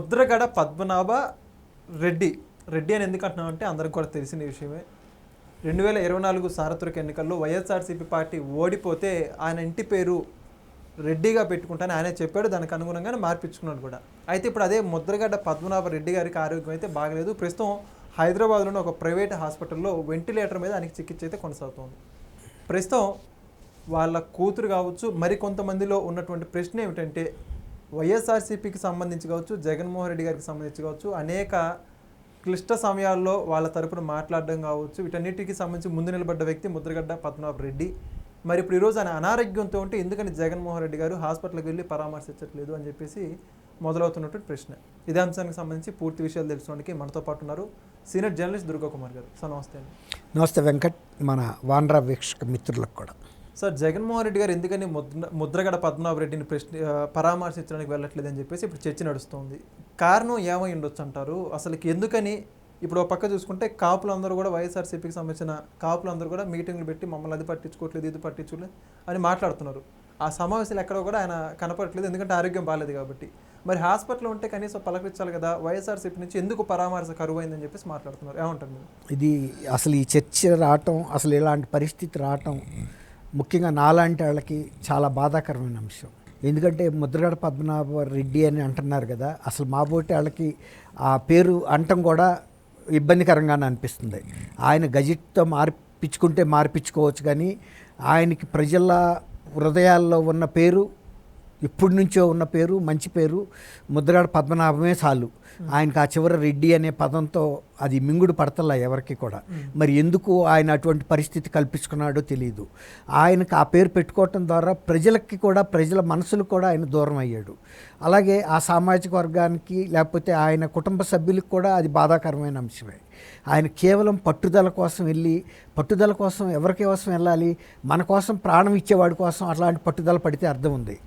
ముద్రగడ పద్మనాభ రెడ్డి అని ఎందుకు అంటున్నామంటే అందరికి కూడా తెలిసిన విషయమే. 2024 సార్వత్రిక ఎన్నికల్లో వైఎస్ఆర్సీపీ పార్టీ ఓడిపోతే ఆయన ఇంటి పేరు రెడ్డిగా పెట్టుకుంటానని ఆయన చెప్పాడు. దానికి అనుగుణంగానే మార్పించుకున్నాడు కూడా. అయితే ఇప్పుడు అదే ముద్రగడ్డ పద్మనాభ రెడ్డి గారికి ఆరోగ్యం అయితే బాగలేదు. ప్రస్తుతం హైదరాబాద్లోని ఒక ప్రైవేట్ హాస్పిటల్లో వెంటిలేటర్ మీద ఆయనకి చికిత్స అయితే కొనసాగుతుంది. ప్రస్తుతం వాళ్ళ కూతురు కావచ్చు, మరికొంతమందిలో ఉన్నటువంటి ప్రశ్న ఏమిటంటే వైఎస్ఆర్సీపీకి సంబంధించి కావచ్చు, జగన్మోహన్ రెడ్డి గారికి సంబంధించి కావచ్చు, అనేక క్లిష్ట సమయాల్లో వాళ్ళ తరపున మాట్లాడడం కావచ్చు, వీటన్నిటికీ సంబంధించి ముందు నిలబడ్డ వ్యక్తి ముద్రగడ్డ పద్మనాభ రెడ్డి. మరి ఇప్పుడు ఈరోజు ఆయన అనారోగ్యంతో ఉంటే ఎందుకని జగన్మోహన్ రెడ్డి గారు హాస్పిటల్కి వెళ్ళి పరామర్శించట్లేదు అని చెప్పేసి మొదలవుతున్నటువంటి ప్రశ్న. ఇదే అంశానికి సంబంధించి పూర్తి విషయాలు తెలుసుకోవడానికి మనతో పాటు ఉన్నారు సీనియర్ జర్నలిస్ట్ దుర్గాకుమార్ గారు. సార్ నమస్తే అండి. నమస్తే వెంకట్, మన వానరా వీక్షక మిత్రులకు కూడా. సార్, జగన్మోహన్ రెడ్డి గారు ఎందుకని ముద్రగడ పద్మనాభ రెడ్డిని పరామర్శించడానికి వెళ్ళట్లేదని చెప్పేసి ఇప్పుడు చర్చ నడుస్తుంది. కారణం ఏమై ఉండొచ్చు అంటారు? అసలుకి ఎందుకని? ఇప్పుడు ఒక పక్క చూసుకుంటే కాపులందరూ కూడా వైఎస్ఆర్సీపీకి సంబంధించిన కాపులందరూ కూడా మీటింగ్లు పెట్టి మమ్మల్ని అది పట్టించుకోవట్లేదు, ఇది పట్టించుకోలేదు అని మాట్లాడుతున్నారు. ఆ సమావేశాలు ఎక్కడ కూడా ఆయన కనపడట్లేదు, ఎందుకంటే ఆరోగ్యం బాగాలేదు కాబట్టి. మరి హాస్పిటల్లో ఉంటే కనీసం పలకరించాలి కదా. వైఎస్ఆర్సీపీ నుంచి ఎందుకు పరామర్శ కరువైందని చెప్పేసి మాట్లాడుతున్నారు. ఏమంటారు మీరు? ఇది అసలు ఈ చర్చ రావటం, అసలు ఇలాంటి పరిస్థితి రావటం ముఖ్యంగా నాలాంటి వాళ్ళకి చాలా బాధాకరమైన అంశం. ఎందుకంటే ముద్రగడ పద్మనాభ రెడ్డి అని అంటున్నారు కదా, అసలు మాబోటి వాళ్ళకి ఆ పేరు అంటం కూడా ఇబ్బందికరంగానే అనిపిస్తుంది. ఆయన గజెట్తో మార్పించుకోవచ్చు, కానీ ఆయనకి ప్రజల హృదయాల్లో ఉన్న పేరు, ఇప్పటి నుంచో ఉన్న పేరు, మంచి పేరు ముద్రగడ పద్మనాభమే చాలు. ఆయనకు ఆ చివర రెడ్డి అనే పదంతో అది మింగుడు పడతలా ఎవరికి కూడా. మరి ఎందుకు ఆయన అటువంటి పరిస్థితి కల్పించుకున్నాడో తెలియదు. ఆయనకు ఆ పేరు పెట్టుకోవటం ద్వారా ప్రజలకి కూడా, ప్రజల మనసులకు కూడా ఆయన దూరం అయ్యాడు. అలాగే ఆ సామాజిక వర్గానికి, లేకపోతే ఆయన కుటుంబ సభ్యులకు కూడా అది బాధాకరమైన అంశమే. ఆయన కేవలం పట్టుదల కోసం వెళ్ళి, పట్టుదల కోసం ఎవరికి కోసం వెళ్ళాలి? మన కోసం ప్రాణం ఇచ్చేవాడి కోసం అట్లాంటి పట్టుదల పడితే అర్థం ఉంది.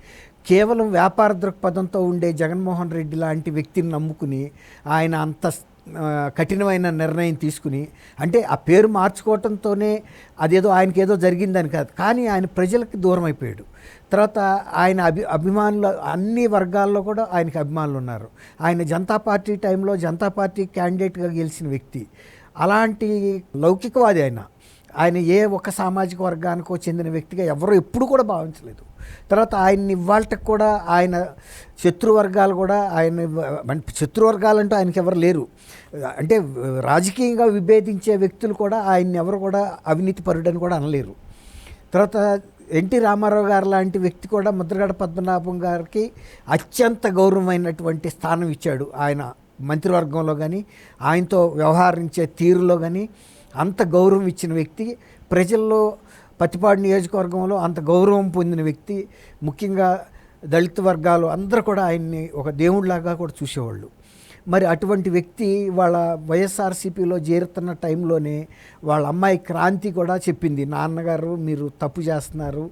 కేవలం వ్యాపార దృక్పథంతో ఉండే జగన్మోహన్ రెడ్డి లాంటి వ్యక్తిని నమ్ముకుని ఆయన అంత కఠినమైన నిర్ణయం తీసుకుని, అంటే ఆ పేరు మార్చుకోవటంతోనే అదేదో ఆయనకి ఏదో జరిగిందని కాదు, కానీ ఆయన ప్రజలకి దూరం అయిపోయాడు. తర్వాత ఆయన అభిమానులు అన్ని వర్గాల్లో కూడా ఆయనకి అభిమానులు ఉన్నారు. ఆయన జనతా పార్టీ టైంలో జనతా పార్టీ క్యాండిడేట్గా గెలిచిన వ్యక్తి. అలాంటి లౌకికవాది ఆయన ఏ ఒక్క సామాజిక వర్గానికో చెందిన వ్యక్తిగా ఎవరో ఎప్పుడు కూడా భావించలేదు. తర్వాత ఆయన్ని ఇవాళకి కూడా ఆయన శత్రువర్గాలు కూడా శత్రువర్గాలంటూ ఆయనకి ఎవరు లేరు. అంటే రాజకీయంగా విభేదించే వ్యక్తులు కూడా ఆయన్ని ఎవరు కూడా అవినీతి పరుడని కూడా అనలేరు. తర్వాత ఎన్టీ రామారావు గారు లాంటి వ్యక్తి కూడా ముద్రగడ పద్మనాభం గారికి అత్యంత గౌరవమైనటువంటి స్థానం ఇచ్చాడు. ఆయన మంత్రివర్గంలో కానీ, ఆయనతో వ్యవహరించే తీరులో కానీ అంత గౌరవం ఇచ్చిన వ్యక్తి, ప్రజల్లో పత్తిపాడు నియోజకవర్గంలో అంత గౌరవం పొందిన వ్యక్తి. ముఖ్యంగా దళిత వర్గాలు అందరూ కూడా ఆయన్ని ఒక దేవుడిలాగా కూడా చూసేవాళ్ళు. మరి అటువంటి వ్యక్తి వాళ్ళ వైఎస్ఆర్సీపీలో చేరుతున్న టైంలోనే వాళ్ళ అమ్మాయి క్రాంతి కూడా చెప్పింది, నాన్నగారు మీరు తప్పు చేస్తున్నారు,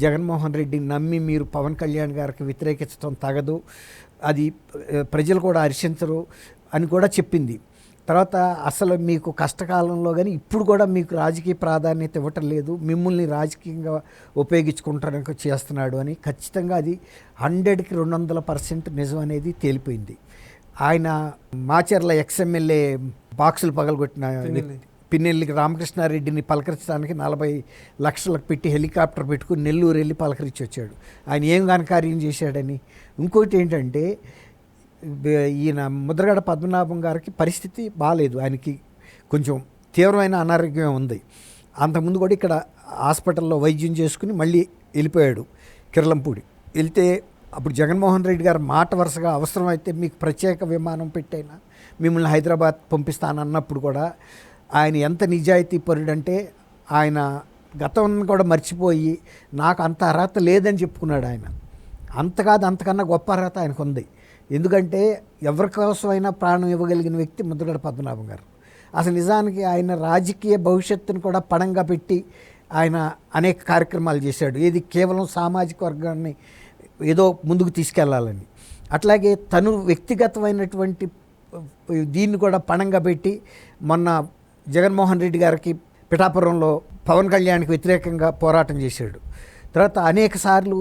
జగన్మోహన్ రెడ్డిని నమ్మి మీరు పవన్ కళ్యాణ్ గారికి వ్యతిరేకించడం తగదు, అది ప్రజలు కూడా హర్షించరు అని కూడా చెప్పింది. తర్వాత అసలు మీకు కష్టకాలంలో కానీ ఇప్పుడు కూడా మీకు రాజకీయ ప్రాధాన్యత ఇవ్వటం లేదు, మిమ్మల్ని రాజకీయంగా ఉపయోగించుకుంటానికి చేస్తున్నాడు అని ఖచ్చితంగా అది 100కి 200% నిజం అనేది తేలిపోయింది. ఆయన మాచర్ల ఎక్స్ఎమ్మెల్యే బాక్సులు పగలగొట్టిన పిన్నెల్లికి రామకృష్ణారెడ్డిని పలకరించడానికి 40 లక్షలకు పెట్టి హెలికాప్టర్ పెట్టుకుని నెల్లూరు వెళ్ళి పలకరించి వచ్చాడు. ఆయన ఏం ఘనకార్యం చేశాడని. ఇంకోటి ఏంటంటే, ఈయన ముద్రగడ పద్మనాభం గారికి పరిస్థితి బాగాలేదు, ఆయనకి కొంచెం తీవ్రమైన అనారోగ్యం ఉంది. అంతకుముందు కూడా ఇక్కడ హాస్పిటల్లో వైద్యం చేసుకుని మళ్ళీ వెళ్ళిపోయాడు కిర్లంపూడి. వెళ్తే అప్పుడు జగన్మోహన్ రెడ్డి గారు మాట వరుసగా అవసరమైతే మీకు ప్రత్యేక విమానం పెట్టైనా మిమ్మల్ని హైదరాబాద్ పంపిస్తానన్నప్పుడు కూడా ఆయన ఎంత నిజాయితీ పరుడంటే, ఆయన గతం కూడా మర్చిపోయి నాకు అంత అర్హత లేదని చెప్పుకున్నాడు. ఆయన అంతకన్నా గొప్ప అర్హత ఆయనకు ఉంది. ఎందుకంటే ఎవరికోసమైనా ప్రాణం ఇవ్వగలిగిన వ్యక్తి ముద్రగడ పద్మనాభం గారు. అసలు నిజానికి ఆయన రాజకీయ భవిష్యత్తును కూడా పణంగా పెట్టి ఆయన అనేక కార్యక్రమాలు చేశాడు. ఇది కేవలం సామాజిక వర్గాన్ని ఏదో ముందుకు తీసుకెళ్లాలని. అట్లాగే తను వ్యక్తిగతమైనటువంటి దీన్ని కూడా పణంగా పెట్టి మొన్న జగన్మోహన్ రెడ్డి గారికి పిఠాపురంలో పవన్ కళ్యాణ్కి వ్యతిరేకంగా పోరాటం చేశాడు. తర్వాత అనేక సార్లు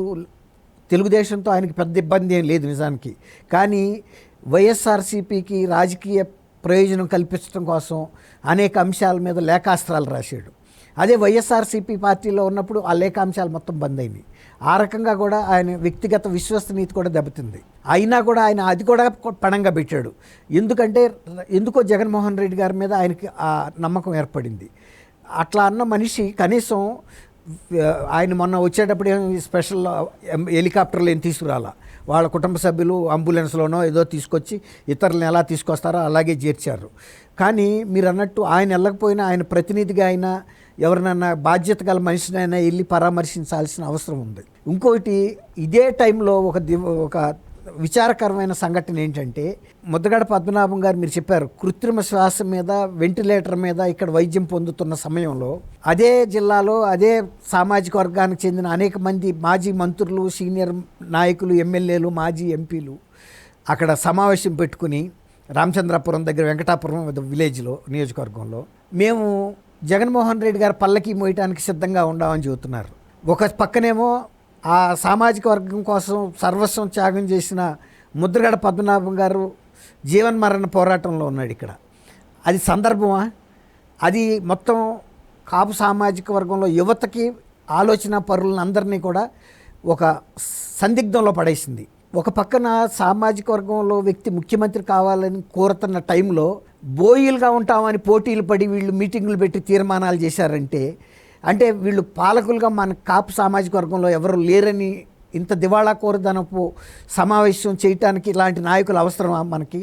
తెలుగుదేశంతో ఆయనకి పెద్ద ఇబ్బంది ఏం లేదు నిజానికి, కానీ వైఎస్ఆర్సీపీకి రాజకీయ ప్రయోజనం కల్పించడం కోసం అనేక అంశాల మీద లేఖాస్త్రాలు రాశాడు. అదే వైఎస్ఆర్సీపీ పార్టీలో ఉన్నప్పుడు ఆ లేఖాంశాలు మొత్తం బంద్ అయింది. ఆ రకంగా కూడా ఆయన వ్యక్తిగత విశ్వసనీయత కూడా దెబ్బతింది. అయినా కూడా ఆయన అది కూడా పణంగా పెట్టాడు. ఎందుకో జగన్మోహన్ రెడ్డి గారి మీద ఆయనకి ఆ నమ్మకం ఏర్పడింది. అట్లా అన్న మనిషి కనీసం ఆయన మొన్న వచ్చేటప్పుడు ఏం స్పెషల్ హెలికాప్టర్లు ఏం తీసుకురాలా, వాళ్ళ కుటుంబ సభ్యులు అంబులెన్స్లోనో ఏదో తీసుకొచ్చి ఇతరులను ఎలా తీసుకొస్తారో అలాగే చేర్చారు. కానీ మీరు అన్నట్టు ఆయన వెళ్ళకపోయినా ఆయన ప్రతినిధిగా అయినా ఎవరినన్నా బాధ్యత గల మనిషినైనా వెళ్ళి పరామర్శించాల్సిన అవసరం ఉంది. ఇంకోటి ఇదే టైంలో ఒక విచారకరమైన సంఘటన ఏంటంటే, ముద్రగడ పద్మనాభం గారు మీరు చెప్పారు కృత్రిమ శ్వాస మీద వెంటిలేటర్ మీద ఇక్కడ వైద్యం పొందుతున్న సమయంలో అదే జిల్లాలో అదే సామాజిక వర్గానికి చెందిన అనేక మంది మాజీ మంత్రులు, సీనియర్ నాయకులు, ఎమ్మెల్యేలు, మాజీ ఎంపీలు అక్కడ సమావేశం పెట్టుకుని రామచంద్రాపురం దగ్గర వెంకటాపురం విలేజ్లో నియోజకవర్గంలో మేము జగన్మోహన్ రెడ్డి గారు పల్లకి మోయటానికి సిద్ధంగా ఉండామని చెబుతున్నారు. ఒక పక్కనేమో ఆ సామాజిక వర్గం కోసం సర్వస్వం త్యాగం చేసిన ముద్రగడ పద్మనాభం గారు జీవన్మరణ పోరాటంలో ఉన్నాడు ఇక్కడ. అది సందర్భమా? అది మొత్తం కాపు సామాజిక వర్గంలో యువతకి ఆలోచన పరులను అందరినీ కూడా ఒక సందిగ్ధంలో పడేసింది. ఒక పక్కన సామాజిక వర్గంలో వ్యక్తి ముఖ్యమంత్రి కావాలని కోరుతున్న టైంలో బోయిలుగా ఉంటామని పోటీలు పడి వీళ్ళు మీటింగులు పెట్టి తీర్మానాలు చేశారంటే, అంటే వీళ్ళు పాలకులుగా మన కాపు సామాజిక వర్గంలో ఎవరు లేరని ఇంత దివాళా కోరదనపు సమావేశం చేయటానికి ఇలాంటి నాయకులు అవసరమా మనకి?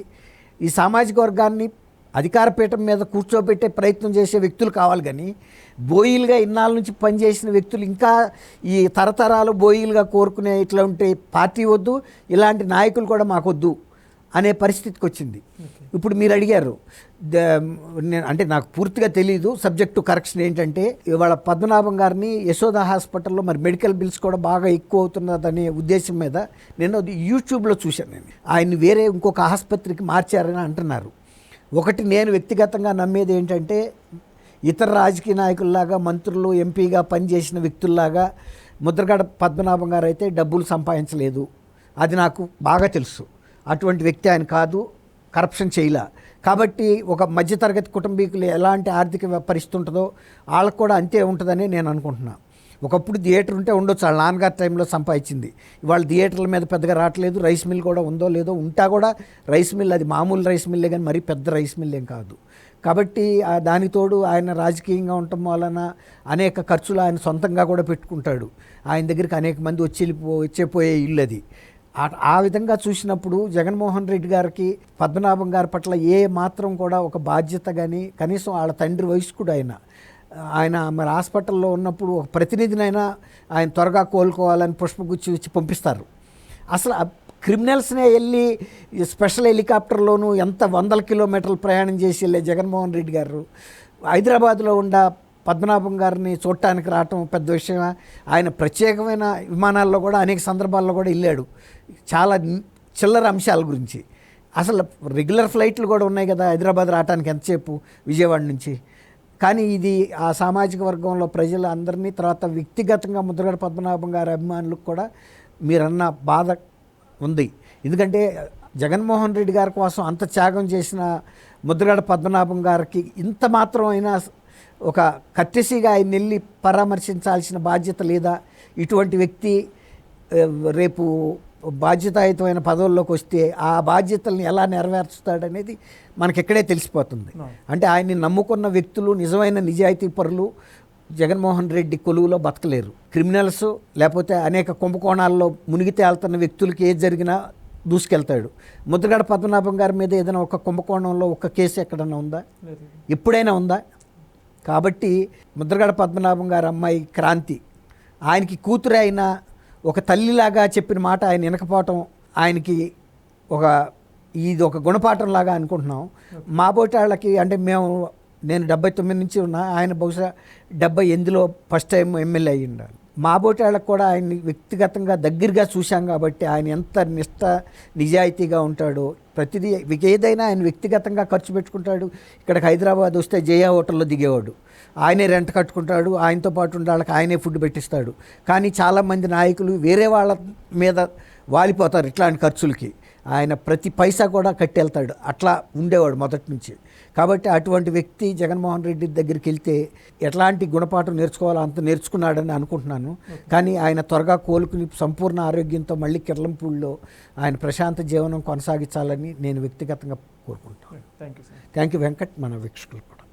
ఈ సామాజిక వర్గాన్ని అధికార పీఠం మీద కూర్చోబెట్టే ప్రయత్నం చేసే వ్యక్తులు కావాలి, కానీ బోయిలుగా ఇన్నాళ్ళ నుంచి పనిచేసిన వ్యక్తులు ఇంకా ఈ తరతరాలు బోయిలుగా కోరుకునే ఇట్లా ఉంటే పార్టీ వద్దు, ఇలాంటి నాయకులు కూడా మాకొద్దు అనే పరిస్థితికి వచ్చింది. ఇప్పుడు మీరు అడిగారు, అంటే నాకు పూర్తిగా తెలియదు, సబ్జెక్ట్ టు కరెక్షన్ ఏంటంటే, ఇవాళ పద్మనాభం గారిని యశోద హాస్పిటల్లో మరి మెడికల్ బిల్స్ కూడా బాగా ఎక్కువ అవుతున్నదనే ఉద్దేశం మీద నేను యూట్యూబ్లో చూశాను. నేను ఆయన్ని వేరే ఇంకొక ఆసుపత్రికి మార్చారని అంటున్నారు. ఒకటి నేను వ్యక్తిగతంగా నమ్మేది ఏంటంటే, ఇతర రాజకీయ నాయకుల్లాగా మంత్రులు, ఎంపీగా పనిచేసిన వ్యక్తుల్లాగా ముద్రగడ పద్మనాభం గారు అయితే డబ్బులు సంపాదించలేదు. అది నాకు బాగా తెలుసు. అటువంటి వ్యక్తి ఆయన కాదు, కరప్షన్ చేయలే. కాబట్టి ఒక మధ్యతరగతి కుటుంబీకులు ఎలాంటి ఆర్థిక పరిస్థితి ఉంటుందో వాళ్ళకు కూడా అంతే ఉంటుందని నేను అనుకుంటున్నాను. ఒకప్పుడు థియేటర్ ఉంటే ఉండొచ్చు, వాళ్ళ నాన్నగారి టైంలో సంపాదించింది. ఇవాళ థియేటర్ల మీద పెద్దగా రావట్లేదు. రైస్ మిల్ కూడా ఉందో లేదో, ఉంటా కూడా రైస్ మిల్ అది మామూలు రైస్ మిల్లే కానీ మరీ పెద్ద రైస్ మిల్ ఏం కాదు. కాబట్టి దానికి తోడు ఆయన రాజకీయంగా ఉండటం వలన అనేక ఖర్చులు ఆయన సొంతంగా కూడా పెట్టుకుంటాడు. ఆయన దగ్గరికి అనేక మంది వచ్చేపోయే ఇల్లు అది. ఆ విధంగా చూసినప్పుడు జగన్మోహన్ రెడ్డి గారికి పద్మనాభం గారి పట్ల ఏ మాత్రం కూడా ఒక బాధ్యత కానీ, కనీసం వాళ్ళ తండ్రి వయస్కుడు ఆయన మరి హాస్పిటల్లో ఉన్నప్పుడు ఒక ప్రతినిధినైనా ఆయన త్వరగా కోలుకోవాలని పుష్పగుచ్చి ఇచ్చి పంపిస్తారు. అసలు క్రిమినల్స్నే వెళ్ళి స్పెషల్ హెలికాప్టర్లోనూ ఎంత 100 కిలోమీటర్లు ప్రయాణం చేసి వెళ్ళే జగన్మోహన్ రెడ్డి గారు హైదరాబాద్లో ఉన్న పద్మనాభం గారిని చూడటానికి రావటం పెద్ద విషయమా? ఆయన ప్రత్యేకమైన విమానాల్లో కూడా అనేక సందర్భాల్లో కూడా వెళ్ళాడు. చాలా చిల్లర అంశాల గురించి. అసలు రెగ్యులర్ ఫ్లైట్లు కూడా ఉన్నాయి కదా హైదరాబాద్ రావడానికి ఎంతసేపు విజయవాడ నుంచి. కానీ ఇది ఆ సామాజిక వర్గంలో ప్రజలు అందరినీ, తర్వాత వ్యక్తిగతంగా ముద్రగడ పద్మనాభం గారి అభిమానులకు కూడా మీరన్న బాధ ఉంది. ఎందుకంటే జగన్మోహన్ రెడ్డి గారి కోసం అంత త్యాగం చేసిన ముద్రగడ పద్మనాభం గారికి ఇంత మాత్రం అయినా ఒక కట్టెసిగా ఆయన వెళ్ళి పరామర్శించాల్సిన బాధ్యత లేదా? ఇటువంటి వ్యక్తి రేపు బాధ్యతాయుతమైన పదవుల్లోకి వస్తే ఆ బాధ్యతల్ని ఎలా నెరవేర్చుతాడనేది మనకి ఇక్కడే తెలిసిపోతుంది. అంటే ఆయన్ని నమ్ముకున్న వ్యక్తులు, నిజమైన నిజాయితీ పరులు జగన్మోహన్ రెడ్డి కొలువులో బతకలేరు. క్రిమినల్స్ లేకపోతే అనేక కుంభకోణాల్లో మునిగి తేలుతున్న వ్యక్తులకి ఏది జరిగినా దూసుకెళ్తాడు. ముద్రగడ పద్మనాభం గారి మీద ఏదైనా ఒక కుంభకోణంలో ఒక కేసు ఎక్కడన్నా ఉందా? ఎప్పుడైనా ఉందా? కాబట్టి ముద్రగడ పద్మనాభం గారి అమ్మాయి క్రాంతి, ఆయనకి కూతురు అయిన ఒక తల్లిలాగా చెప్పిన మాట ఆయన వినకపోవటం ఆయనకి ఇది ఒక గుణపాఠంలాగా అనుకుంటున్నాం. మా బోటాళ్ళకి అంటే నేను 79 నుంచి ఉన్నా, ఆయన బహుశా 78లో ఫస్ట్ టైం ఎమ్మెల్యే అయ్యి ఉండాలి. మా బోటాళ్ళకు కూడా ఆయన్ని వ్యక్తిగతంగా దగ్గరగా చూశాం కాబట్టి ఆయన ఎంత నిజాయితీగా ఉంటాడో, ప్రతిదీ ఏదైనా ఆయన వ్యక్తిగతంగా ఖర్చు పెట్టుకుంటాడు. ఇక్కడికి హైదరాబాద్ వస్తే జయా హోటల్లో దిగేవాడు, ఆయనే రెంట్ కట్టుకుంటాడు, ఆయనతో పాటు ఉండే వాళ్ళకి ఆయనే ఫుడ్ పెట్టిస్తాడు. కానీ చాలామంది నాయకులు వేరే వాళ్ళ మీద వాలిపోతారు ఇట్లాంటి ఖర్చులకి. ఆయన ప్రతి పైసా కూడా కట్టి వెళ్తాడు, అట్లా ఉండేవాడు మొదటి నుంచి. కాబట్టి అటువంటి వ్యక్తి జగన్మోహన్ రెడ్డి దగ్గరికి వెళ్తే ఎట్లాంటి గుణపాఠం నేర్చుకోవాలో అంత నేర్చుకున్నాడని అనుకుంటున్నాను. కానీ ఆయన త్వరగా కోలుకుని సంపూర్ణ ఆరోగ్యంతో మళ్ళీ కిర్లంపూడిలో ఆయన ప్రశాంత జీవనం కొనసాగించాలని నేను వ్యక్తిగతంగా కోరుకుంటాను. Thank you sir. Thank you Venkat, మన వీక్షకులకు.